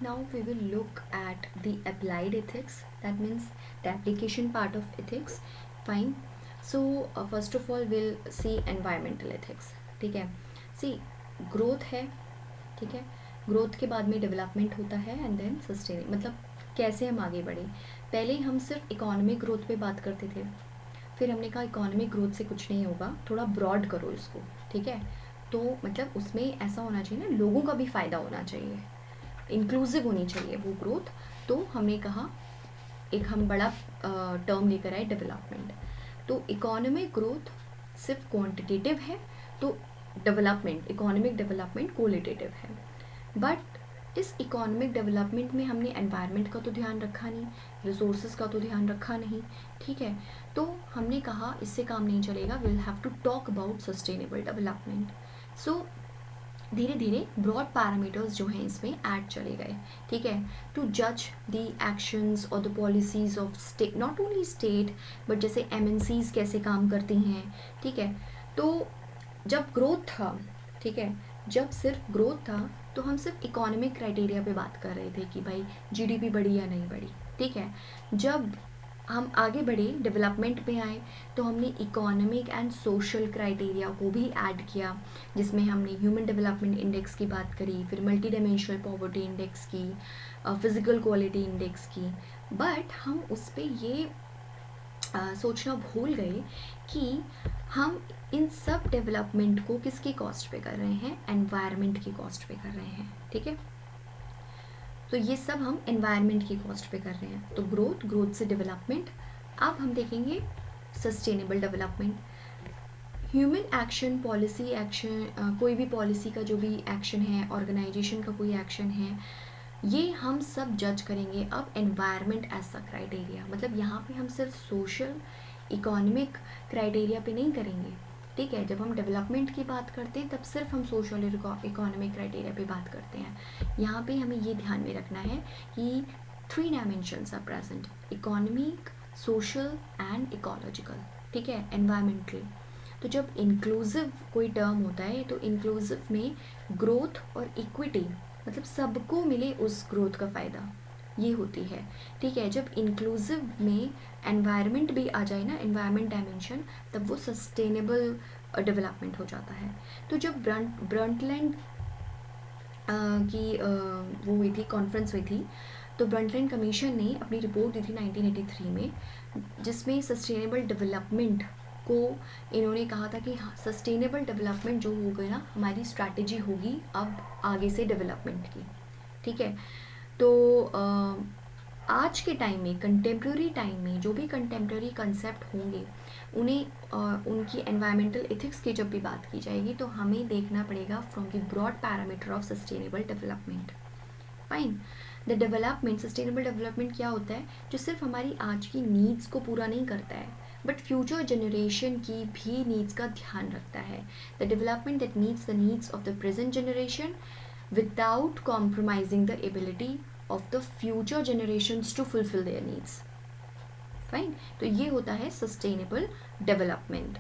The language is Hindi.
Now we will look at the applied ethics, that means the application part of ethics. Fine. So first of all we'll see environmental ethics. ठीक है, सी ग्रोथ है, ठीक है, ग्रोथ के बाद में डेवलपमेंट होता है एंड देन सस्टेन, मतलब कैसे हम आगे बढ़े. पहले हम सिर्फ इकोनॉमिक ग्रोथ पे बात करते थे, फिर हमने कहा इकोनॉमिक ग्रोथ से कुछ नहीं होगा, थोड़ा ब्रॉड करो इसको. ठीक है, तो मतलब उसमें ऐसा होना चाहिए ना, लोगों का भी फ़ायदा होना चाहिए, इंक्लूसिव होनी चाहिए वो ग्रोथ. तो हमने कहा एक हम बड़ा टर्म लेकर आए, डेवलपमेंट. तो इकोनॉमिक ग्रोथ सिर्फ क्वांटिटेटिव है, तो डेवलपमेंट, इकोनॉमिक डेवलपमेंट क्वालिटेटिव है. बट इस इकोनॉमिक डेवलपमेंट में हमने एनवायरनमेंट का तो ध्यान रखा नहीं, रिसोर्सेज का तो ध्यान रखा नहीं. ठीक है, तो हमने कहा इससे काम नहीं चलेगा, will have to talk about sustainable development. So धीरे धीरे ब्रॉड पैरामीटर्स जो हैं इसमें ऐड चले गए. ठीक है, टू जज द एक्शंस और the policies of state, not only state but जैसे एमएनसीज कैसे काम करती हैं. ठीक है, तो जब ग्रोथ था, ठीक है, जब सिर्फ ग्रोथ था तो हम सिर्फ इकोनॉमिक क्राइटेरिया पे बात कर रहे थे कि भाई जीडीपी बढ़ी या नहीं बढ़ी. ठीक है, जब हम आगे बढ़े डेवलपमेंट पे आए तो हमने इकोनॉमिक एंड सोशल क्राइटेरिया को भी ऐड किया, जिसमें हमने ह्यूमन डेवलपमेंट इंडेक्स की बात करी, फिर मल्टी डायमेंशनल पॉवर्टी इंडेक्स की, फिज़िकल क्वालिटी इंडेक्स की. बट हम उस पर ये सोचना भूल गए कि हम इन सब डेवलपमेंट को किसकी कॉस्ट पे कर रहे हैं, एनवायरनमेंट की कॉस्ट पे कर रहे हैं. ठीक है, तो ये सब हम एनवायरनमेंट की कॉस्ट पे कर रहे हैं. तो ग्रोथ, ग्रोथ से डेवलपमेंट. अब हम देखेंगे sustainable development. Human action, policy action, कोई भी पॉलिसी का जो भी एक्शन है, ऑर्गेनाइजेशन का कोई एक्शन है, ये हम सब जज करेंगे अब एनवायरनमेंट एज अ क्राइटेरिया. मतलब यहाँ पे हम सिर्फ सोशल इकोनॉमिक क्राइटेरिया पे नहीं करेंगे. ठीक है, जब हम डेवलपमेंट की बात करते हैं तब सिर्फ हम सोशल इकोनॉमिक क्राइटेरिया पे बात करते हैं. यहाँ पे हमें ये ध्यान में रखना है कि 3 dimensions are present, economic, social and ecological. ठीक है, एनवायरमेंटल. तो जब इंक्लूसिव कोई टर्म होता है तो इंक्लूसिव में ग्रोथ और इक्विटी, मतलब सबको मिले उस ग्रोथ का फ़ायदा, ये होती है. ठीक है, जब इंक्लूसिव में एनवायरनमेंट भी आ जाए ना, एनवायरनमेंट डायमेंशन, तब वो सस्टेनेबल डेवलपमेंट हो जाता है. तो जब ब्रंटलैंड की वो हुई थी, कॉन्फ्रेंस हुई थी, तो ब्रंटलैंड कमीशन ने अपनी रिपोर्ट दी थी 1983 में, जिसमें सस्टेनेबल डेवलपमेंट को इन्होंने कहा था कि सस्टेनेबल डेवलपमेंट जो हो गई ना, हमारी स्ट्रैटेजी होगी अब आगे से डेवलपमेंट की. ठीक है, तो आज के टाइम में, कंटेम्प्रेरी टाइम में जो भी कंटेम्प्रेरी कंसेप्ट होंगे, उन्हें उनकी एनवायरमेंटल एथिक्स की जब भी बात की जाएगी तो हमें देखना पड़ेगा from the broad parameter of sustainable development. Fine. The development, sustainable development क्या होता है, जो सिर्फ हमारी आज की नीड्स को पूरा नहीं करता है बट फ्यूचर जनरेशन की भी नीड्स का ध्यान रखता है. The development that meets the needs of the present generation without compromising the ability of the future generations to fulfill their needs. Fine, तो ये होता है सस्टेनेबल डेवलपमेंट.